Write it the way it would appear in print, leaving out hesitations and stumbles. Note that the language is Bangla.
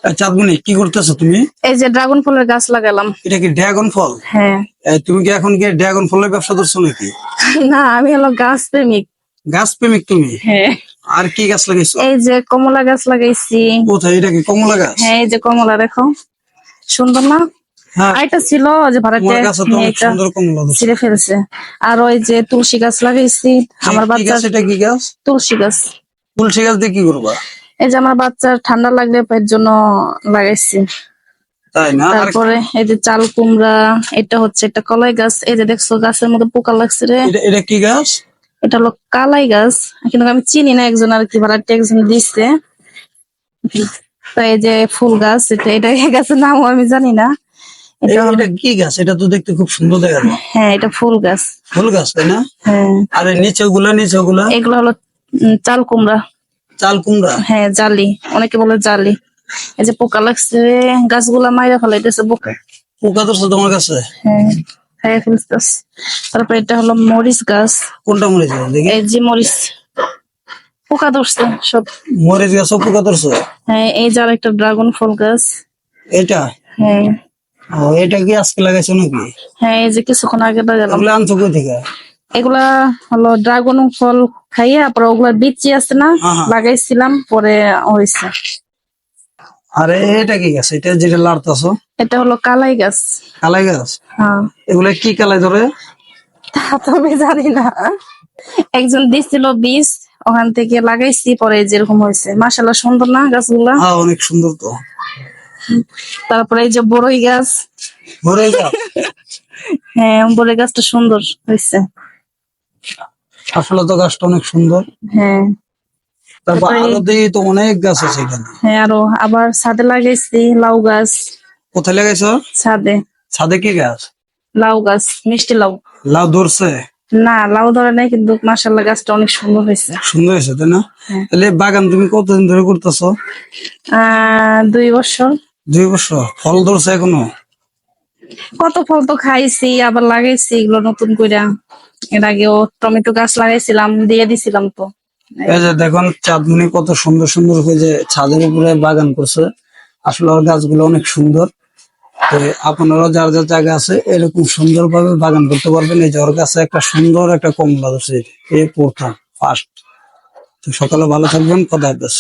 চাঁদমণি, কি করতেছো তুমি? এই যে ড্রাগন ফলের গাছ লাগালাম। এটা কি ড্রাগন ফল? হ্যাঁ। তুমি কি এখন কি ড্রাগন ফলের ব্যবসা করছো নাকি? না, আমি হলো গাছ প্রেমিক। গাছ প্রেমিক তুমি? হ্যাঁ। আর কি গাছ লাগাইছো? এই যে কমলা গাছ লাগাইছি। কোথায়? এটা কি কমলা গাছ? হ্যাঁ, এই যে কমলা, দেখো সুন্দর না? হ্যাঁ, আরেকটা ছিল যে ভাড়াটে তোমার গাছে তো অনেক সুন্দর কমলা ধরছে। ছিঁড়ে ফেলছে। আর ওই যে তুলসী গাছ লাগাইছি আমার কি বাচ্চা। গাছ? এটা কি গাছ? তুলসী গাছ। তুলসী গাছ দিয়ে কি করবা? এই যে আমার বাচ্চার ঠান্ডা লাগলে এর জন্য লাগাইছি। তাই না? আর তারপরে এই যে চাল কুমড়া, এটা হচ্ছে একটা কলাই গাছ। এই যে দেখছো গাছের মধ্যে পোকা লাগছে রে। এটা কি গাছ? এটা হলো কালাই গাছ, কিন্তু আমি চিনি না, একজন আর কি ভাড়াটে একজন দিচ্ছে। তো এই যে ফুল গাছ, এটা এই গাছের নামও আমি জানি না। এটা কি গাছ? এটা তো দেখতে খুব সুন্দর দেখা যায়। হ্যাঁ, এটা ফুল গাছ। ফুল গাছ, তাই না? হ্যাঁ। আর নিচে গুলা এগুলো হলো চাল কুমড়া। চাল কুমড়া? হ্যাঁ, জালি, অনেকে বলে জালি। এই যে পোকা লাগছে, গাছগুলা মাইরা ফেলাইতেছে পোকা। পোকা ধরছে তোমার কাছে? হ্যাঁ, খাইয়া ফেলতেছে। তারপর এটা হলো মরিচ গাছ। কোনটা মরিচ গাছ দেখি? এই যে মরিচ, পোকা ধরছে সব। মরিচ গাছ পোকা ধরছে? হ্যাঁ, এই যে আর একটা ড্রাগন ফল গাছ। এটা? হ্যাঁ। ও, এটা কি আজকে লাগাইছো নাকি? হ্যাঁ, এই যে কিছুক্ষণ আগে লাগালাম। ওগুলো আনছো কই থেকে? এগুলা হলো ড্রাগন ফল খাইয়া, পরে ওগুলা বিচি আছে না, লাগাইছিলাম, পরে হয়েছে। আরে এটা কি গাছ? এটা যেটা লাড়তাছো? এটা হলো কালাই গাছ। কালাই গাছ? হ্যাঁ। এগুলা কি কালাই ধরে? তা তো আমি জানি না, একজন দিছিল বীজ, ওখান থেকে লাগাইছি, পরে যেরকম হয়েছে। মাশাআল্লাহ, সুন্দর না গাছগুলা? হ্যাঁ, অনেক সুন্দর তো। তারপরে এই যে বড়ই গাছ। বড়ই গাছ? হ্যাঁ, বড়ই গাছটা সুন্দর হয়েছে। আসলে তো গাছটা অনেক সুন্দর। হ্যাঁ। তারপর আরো দেখি তো অনেক গাছ আছে এখানে। হ্যাঁ, আরো আবার ছাদে লাগাইছি লাউ গাছ। কোথায় লাগাইছো? ছাদে। ছাদে কি গাছ? লাউ গাছ, মিষ্টি লাউ। লাউ ধরছে? না, লাউ ধরে নাই, কিন্তু মাশাআল্লাহ গাছটা অনেক সুন্দর হয়েছে। সুন্দর হয়েছে, তাই না? হ্যাঁ। তাহলে বাগান তুমি কতদিন ধরে করতেছো? 2 বছর। 2 বছর? ফল ধরছে এখনো? কত ফল তো খাইছি, আবার লাগাইছি এগুলো নতুন কইরা। এর আগেও টমেটো গাছ লাগাইছিলাম, দিয়ে দিছিলাম তো। এই যে দেখুন চাঁদমণি কত সুন্দর সুন্দর করে যে ছাদের উপরে বাগান করছে। আসলে ওর গাছগুলো অনেক সুন্দর। তো আপনারা যার যার জায়গা আছে এরকম সুন্দর ভাবে বাগান করতে পারবেন। এই যে ওর কাছে একটা সুন্দর একটা কমলা ধরছে, এই প্রথম ফার্স্ট। তো সকালে ভালো থাকবেন, খোদা হাফেজ।